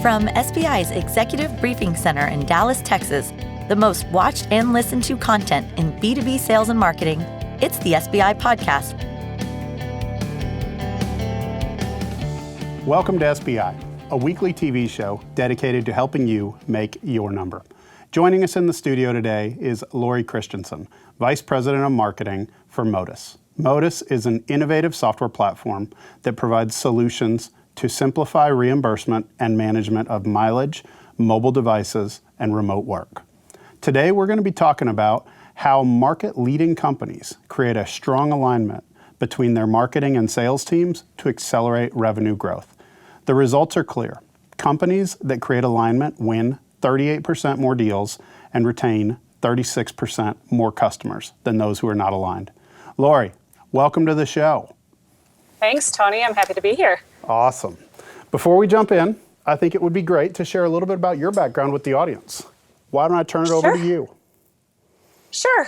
From SBI's Executive Briefing Center in Dallas, Texas, the most watched and listened to content in B2B sales and marketing, it's the SBI Podcast. Welcome to SBI, a weekly TV show dedicated to helping you make your number. Joining us in the studio today is Lori Christiansen, Vice President of Marketing for Motus. Motus is an innovative software platform that provides solutions to simplify reimbursement and management of mileage, mobile devices, and remote work. Today, we're going to be talking about how market-leading companies create a strong alignment between their marketing and sales teams to accelerate revenue growth. The results are clear. Companies that create alignment win 38% more deals and retain 36% more customers than those who are not aligned. Lori, welcome to the show. Thanks, Tony. I'm happy to be here. Awesome. Before we jump in, I think it would be great to share a little bit about your background with the audience. Why don't I turn it over to you? Sure.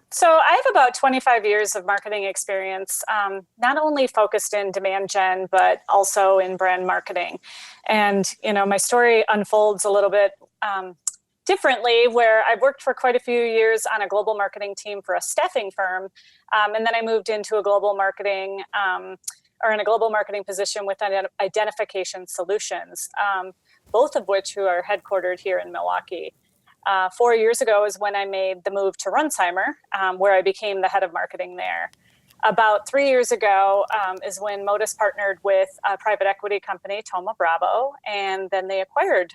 So I have about 25 years of marketing experience, not only focused in demand gen, but also in brand marketing. And, my story unfolds a little bit differently, where I've worked for quite a few years on a global marketing team for a staffing firm. And then I moved into a global marketing in a global marketing position with identification solutions, both of which who are headquartered here in Milwaukee. 4 years ago is when I made the move to Runzheimer, where I became the head of marketing there. About 3 years ago is when Motus partnered with a private equity company, Thoma Bravo, and then they acquired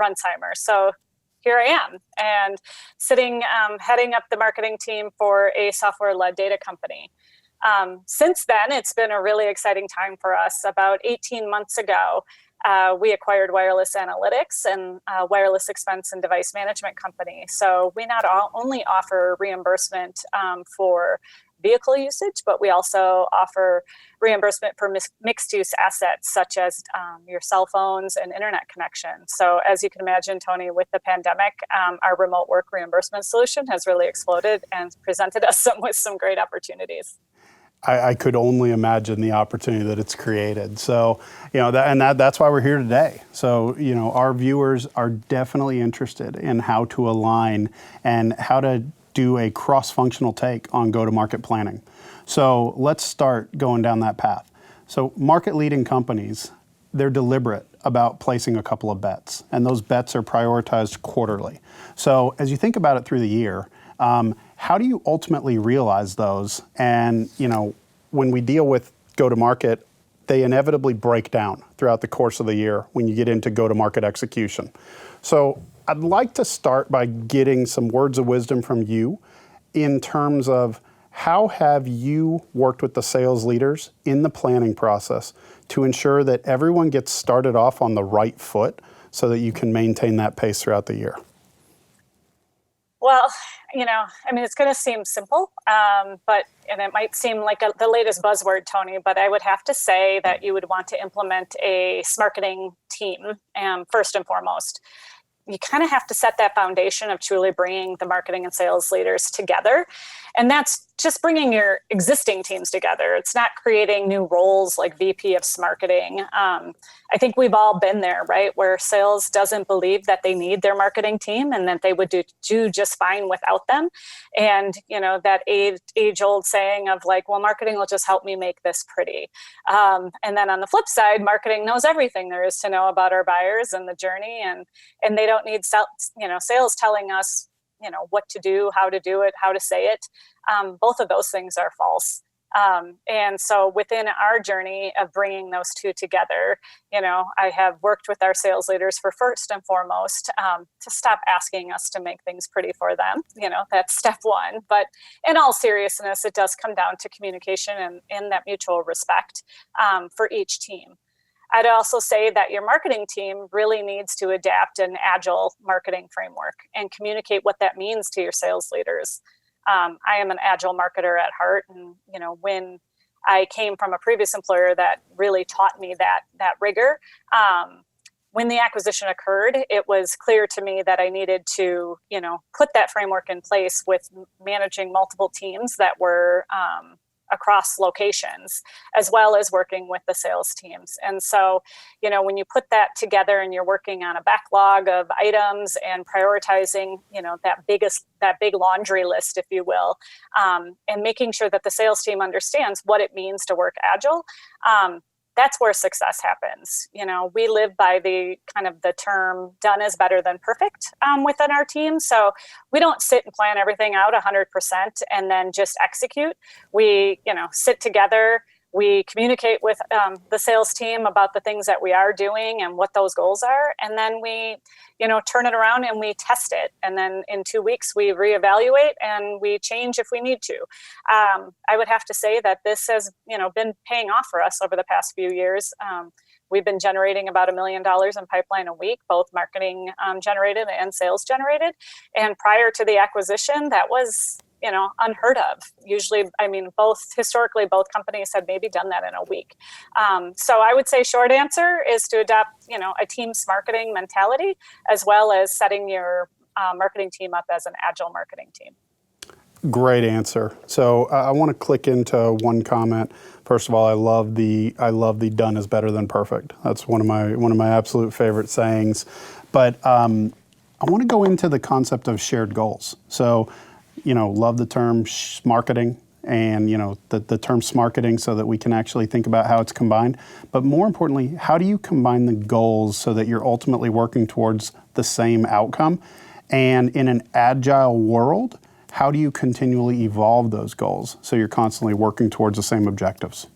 Runzheimer. So here I am, and sitting, heading up the marketing team for a software-led data company. Since then, it's been a really exciting time for us. About 18 months ago, we acquired Wireless Analytics and wireless expense and device management company. So we not only offer reimbursement for vehicle usage, but we also offer reimbursement for mixed-use assets such as your cell phones and internet connection. So as you can imagine, Tony, with the pandemic, our remote work reimbursement solution has really exploded and presented us with some great opportunities. I could only imagine the opportunity that it's created. So, that's why we're here today. So, our viewers are definitely interested in how to align and how to do a cross-functional take on go-to-market planning. So let's start going down that path. So market-leading companies, they're deliberate about placing a couple of bets, and those bets are prioritized quarterly. So as you think about it through the year, how do you ultimately realize those? And, when we deal with go-to-market, they inevitably break down throughout the course of the year when you get into go-to-market execution. So I'd like to start by getting some words of wisdom from you in terms of how have you worked with the sales leaders in the planning process to ensure that everyone gets started off on the right foot so that you can maintain that pace throughout the year? Well, it's going to seem simple, and it might seem like the latest buzzword, Tony, but I would have to say that you would want to implement a marketing team first and foremost. You kind of have to set that foundation of truly bringing the marketing and sales leaders together. And that's just bringing your existing teams together. It's not creating new roles like VP of marketing. I think we've all been there, right? Where sales doesn't believe that they need their marketing team and that they would do just fine without them. And, that age-old saying of like, well, marketing will just help me make this pretty. And then on the flip side, marketing knows everything there is to know about our buyers and the journey. And they don't need sales telling us, what to do, how to do it, how to say it. Both of those things are false. And so within our journey of bringing those two together, I have worked with our sales leaders for first and foremost to stop asking us to make things pretty for them. That's step one. But in all seriousness, it does come down to communication and that mutual respect for each team. I'd also say that your marketing team really needs to adapt an agile marketing framework and communicate what that means to your sales leaders. I am an agile marketer at heart, and when I came from a previous employer that really taught me that rigor, when the acquisition occurred, it was clear to me that I needed to, put that framework in place with managing multiple teams that were across locations, as well as working with the sales teams. And so, when you put that together and you're working on a backlog of items and prioritizing, that big laundry list, if you will, and making sure that the sales team understands what it means to work agile, that's where success happens. We live by the term done is better than perfect within our team. So we don't sit and plan everything out 100% and then just execute. We, sit together. We communicate with the sales team about the things that we are doing and what those goals are. And then we, turn it around and we test it. And then in 2 weeks, we reevaluate and we change if we need to. I would have to say that this has, been paying off for us over the past few years. We've been generating about $1 million in pipeline a week, both marketing generated and sales generated. And prior to the acquisition, that was unheard of. Usually, historically, both companies had maybe done that in a week. So I would say short answer is to adopt, a team's marketing mentality, as well as setting your marketing team up as an agile marketing team. Great answer. So I want to click into one comment. First of all, I love the done is better than perfect. That's one of my absolute favorite sayings. But I want to go into the concept of shared goals. So love the term marketing and, the term smarketing so that we can actually think about how it's combined. But more importantly, how do you combine the goals so that you're ultimately working towards the same outcome? And in an agile world, how do you continually evolve those goals so you're constantly working towards the same objectives?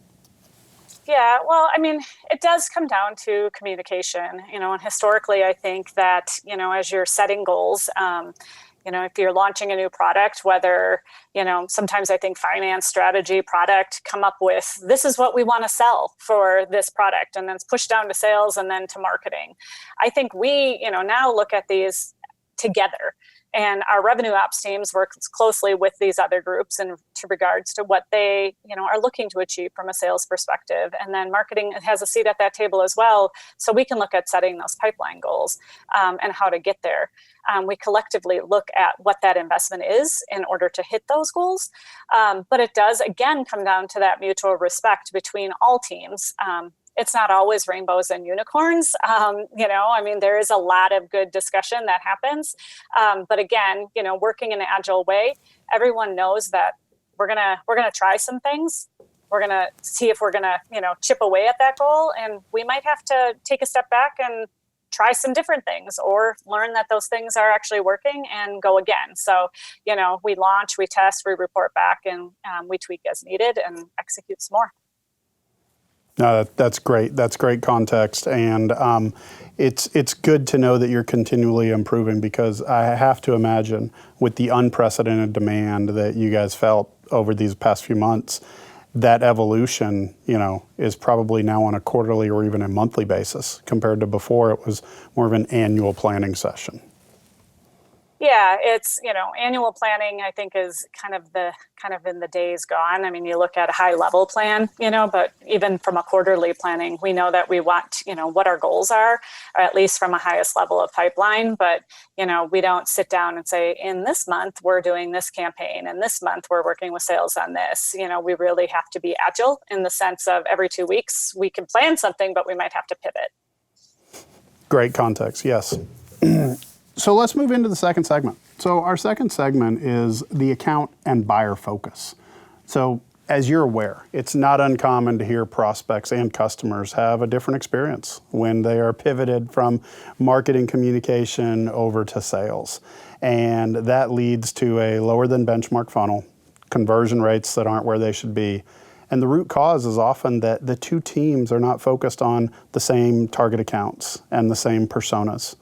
Yeah, well, it does come down to communication, and historically, I think that, as you're setting goals, if you're launching a new product, whether, sometimes I think finance, strategy, product come up with, this is what we want to sell for this product, and then it's pushed down to sales and then to marketing. I think we, now look at these together. And our revenue ops teams work closely with these other groups in regards to what they, are looking to achieve from a sales perspective. And then marketing has a seat at that table as well. So we can look at setting those pipeline goals and how to get there. We collectively look at what that investment is in order to hit those goals. But it does, again, come down to that mutual respect between all teams. It's not always rainbows and unicorns. There is a lot of good discussion that happens. But again, working in an agile way, everyone knows that we're gonna try some things. We're gonna see if we're gonna, chip away at that goal, and we might have to take a step back and try some different things or learn that those things are actually working and go again. So, we launch, we test, we report back, and we tweak as needed and execute some more. No, that's great. That's great context, and it's good to know that you're continually improving, because I have to imagine with the unprecedented demand that you guys felt over these past few months, that evolution, is probably now on a quarterly or even a monthly basis compared to before. It was more of an annual planning session. Yeah, it's, annual planning, I think, is kind of in the days gone. You look at a high level plan, but even from a quarterly planning, we know that we want, what our goals are, or at least from a highest level of pipeline. But, we don't sit down and say, in this month, we're doing this campaign, and this month we're working with sales on this. We really have to be agile in the sense of every 2 weeks we can plan something, but we might have to pivot. Great context, yes. So let's move into the second segment. So our second segment is the account and buyer focus. So as you're aware, it's not uncommon to hear prospects and customers have a different experience when they are pivoted from marketing communication over to sales. And that leads to a lower than benchmark funnel, conversion rates that aren't where they should be. And the root cause is often that the two teams are not focused on the same target accounts and the same personas.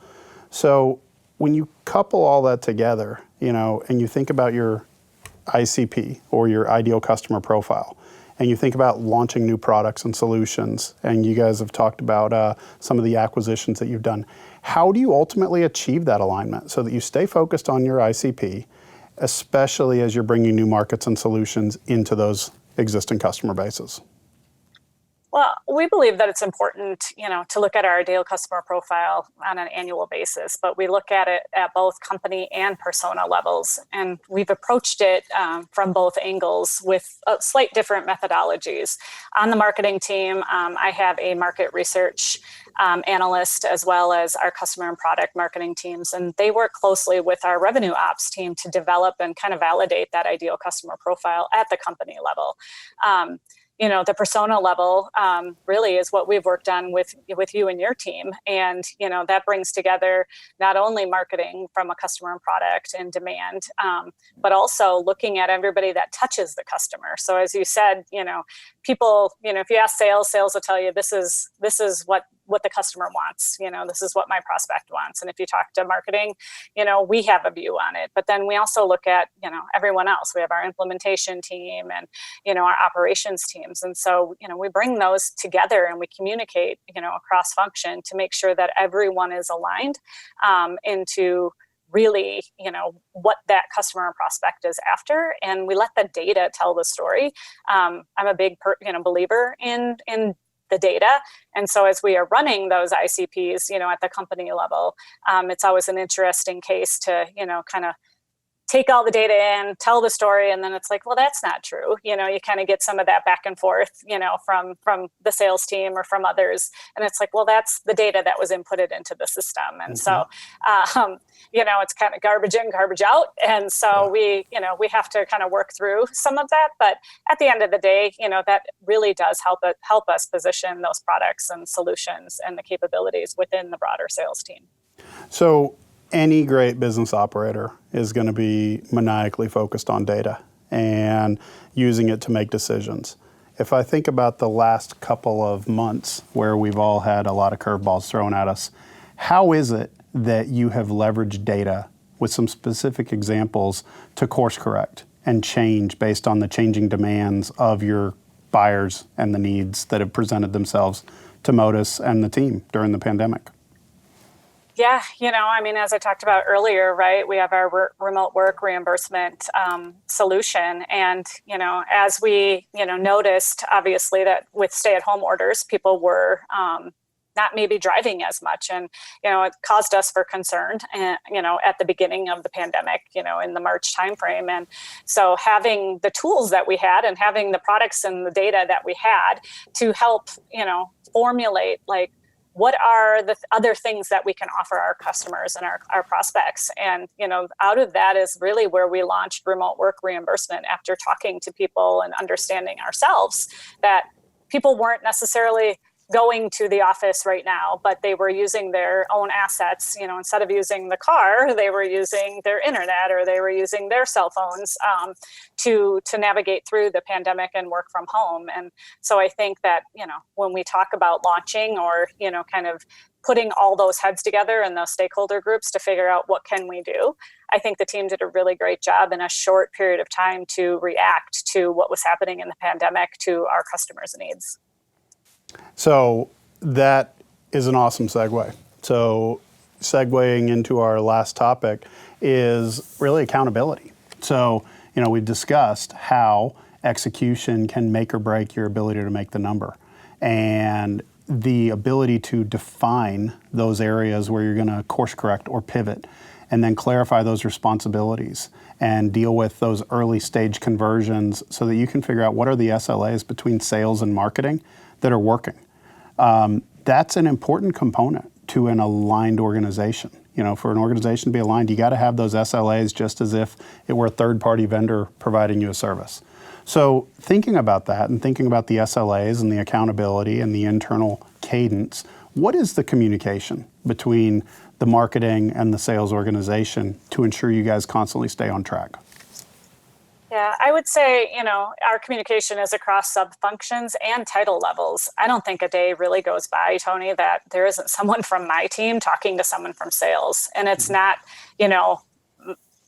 So when you couple all that together, and you think about your ICP or your ideal customer profile, and you think about launching new products and solutions, and you guys have talked about some of the acquisitions that you've done, how do you ultimately achieve that alignment so that you stay focused on your ICP, especially as you're bringing new markets and solutions into those existing customer bases? Well, we believe that it's important, to look at our ideal customer profile on an annual basis, but we look at it at both company and persona levels. And we've approached it from both angles with slight different methodologies. On the marketing team, I have a market research analyst as well as our customer and product marketing teams. And they work closely with our revenue ops team to develop and kind of validate that ideal customer profile at the company level. The persona level really is what we've worked on with you and your team. And, that brings together not only marketing from a customer and product and demand, but also looking at everybody that touches the customer. So as you said, people, if you ask sales will tell you this is what the customer wants. This is what my prospect wants. And if you talk to marketing, we have a view on it. But then we also look at, everyone else. We have our implementation team and, our operations teams. And so, we bring those together and we communicate, across function to make sure that everyone is aligned into really, what that customer and prospect is after. And we let the data tell the story. I'm a big, believer in the data. And so as we are running those ICPs, at the company level, it's always an interesting case to, kind of take all the data in, tell the story, and then it's like, well, that's not true. You kind of get some of that back and forth, from the sales team or from others. And it's like, well, that's the data that was inputted into the system. And so, it's kind of garbage in, garbage out. And so we have to kind of work through some of that. But at the end of the day, that really does help us position those products and solutions and the capabilities within the broader sales team. So any great business operator is going to be maniacally focused on data and using it to make decisions. If I think about the last couple of months where we've all had a lot of curveballs thrown at us, how is it that you have leveraged data with some specific examples to course correct and change based on the changing demands of your buyers and the needs that have presented themselves to Motus and the team during the pandemic? Yeah, as I talked about earlier, right, we have our remote work reimbursement solution. And, as we, noticed, obviously, that with stay-at-home orders, people were not maybe driving as much. And, it caused us for concern, at the beginning of the pandemic, in the March timeframe. And so having the tools that we had and having the products and the data that we had to help, formulate, like, what are the other things that we can offer our customers and our prospects? And, out of that is really where we launched remote work reimbursement after talking to people and understanding ourselves that people weren't necessarily going to the office right now, but they were using their own assets. Instead of using the car, they were using their internet or they were using their cell phones to navigate through the pandemic and work from home. And so I think that, when we talk about launching or, kind of putting all those heads together and those stakeholder groups to figure out what can we do, I think the team did a really great job in a short period of time to react to what was happening in the pandemic to our customers' needs. So that is an awesome segue. So segueing into our last topic is really accountability. So, we've discussed how execution can make or break your ability to make the number. And the ability to define those areas where you're going to course correct or pivot and then clarify those responsibilities and deal with those early stage conversions so that you can figure out what are the SLAs between sales and marketing that are working. That's an important component to an aligned organization. For an organization to be aligned, you got to have those SLAs just as if it were a third-party vendor providing you a service. So thinking about that and thinking about the SLAs and the accountability and the internal cadence, what is the communication between the marketing and the sales organization to ensure you guys constantly stay on track? Yeah, I would say, our communication is across sub-functions and title levels. I don't think a day really goes by, Tony, that there isn't someone from my team talking to someone from sales. And it's not,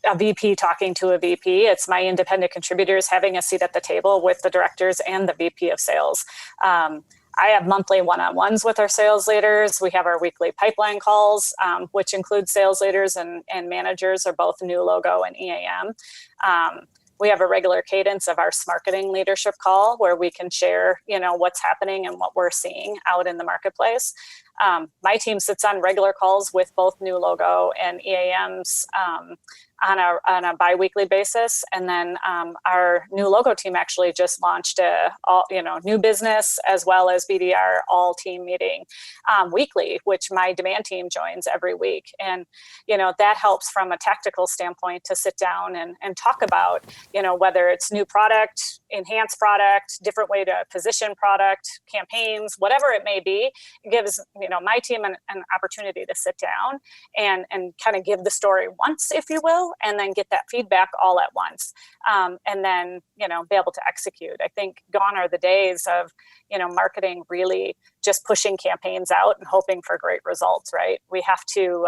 a VP talking to a VP. It's my independent contributors having a seat at the table with the directors and the VP of sales. I have monthly one-on-ones with our sales leaders. We have our weekly pipeline calls, which include sales leaders and managers are both new logo and EAM. We have a regular cadence of our marketing leadership call where we can share, what's happening and what we're seeing out in the marketplace. My team sits on regular calls with both new logo and EAMs on a biweekly basis. And then our new logo team actually just launched a new business as well as BDR all team meeting weekly, which my demand team joins every week. And, that helps from a tactical standpoint to sit down and talk about, whether it's new product, enhanced product, different way to position product, campaigns, whatever it may be. It gives, my team an opportunity to sit down and kind of give the story once, if you will, and then get that feedback all at once. And then, be able to execute. I think gone are the days of, marketing really just pushing campaigns out and hoping for great results, right? We have to,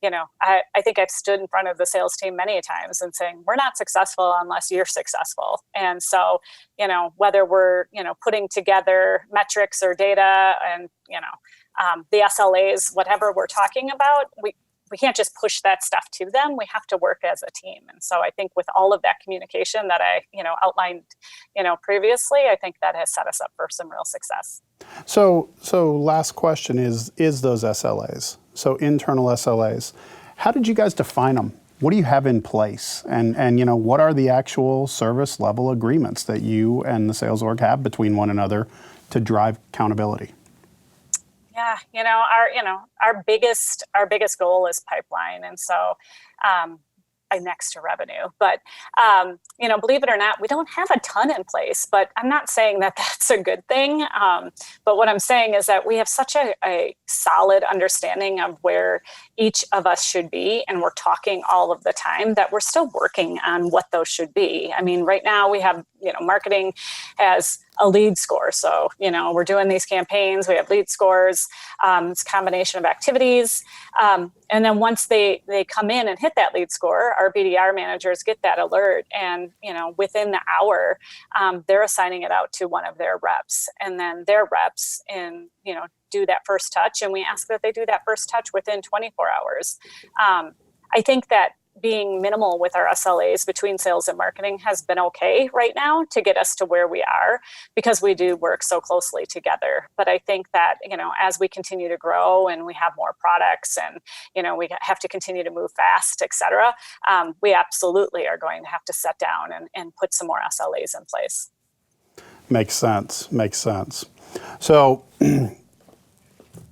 I think I've stood in front of the sales team many times and saying, we're not successful unless you're successful. And so, whether we're, putting together metrics or data and, the SLAs, whatever we're talking about, we can't just push that stuff to them. We have to work as a team. And so I think with all of that communication that I, outlined, previously, I think that has set us up for some real success. So last question is those SLAs, so internal SLAs, how did you guys define them? What do you have in place? And what are the actual service level agreements that you and the sales org have between one another to drive accountability? Yeah, our biggest goal is pipeline, and so next to revenue. But believe it or not, we don't have a ton in place. But I'm not saying that that's a good thing. But what I'm saying is that we have such a solid understanding of where each of us should be, and we're talking all of the time that we're still working on what those should be. I mean, right now we have marketing has a lead score. So, we're doing these campaigns, we have lead scores, it's a combination of activities. And then once they come in and hit that lead score, our BDR managers get that alert. And, within the hour, they're assigning it out to one of their reps. And then their reps do that first touch. And we ask that they do that first touch within 24 hours. I think that being minimal with our SLAs between sales and marketing has been okay right now to get us to where we are, because we do work so closely together. But I think that, as we continue to grow and we have more products and, we have to continue to move fast, et cetera, we absolutely are going to have to sit down and put some more SLAs in place. Makes sense. So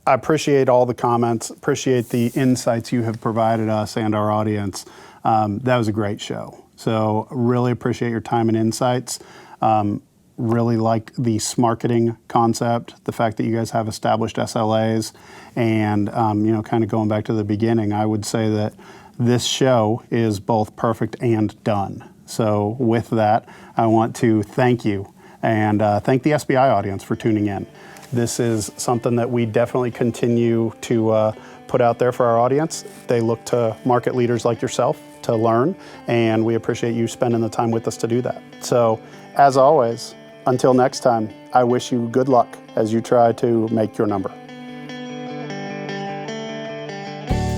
I appreciate all the comments, appreciate the insights you have provided us and our audience. That was a great show. So really appreciate your time and insights. Really like the smarketing concept, the fact that you guys have established SLAs, and kind of going back to the beginning, I would say that this show is both perfect and done. So with that, I want to thank you and thank the SBI audience for tuning in. This is something that we definitely continue to put out there for our audience. They look to market leaders like yourself to learn, and we appreciate you spending the time with us to do that. So, as always, until next time, I wish you good luck as you try to make your number.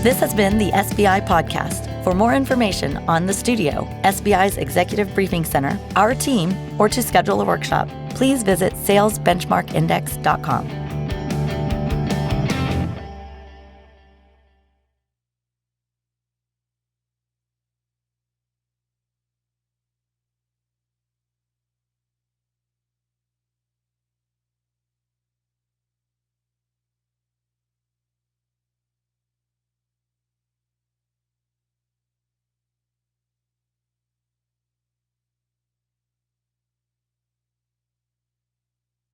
This has been the SBI Podcast. For more information on the studio, SBI's Executive Briefing Center, our team, or to schedule a workshop, please visit salesbenchmarkindex.com.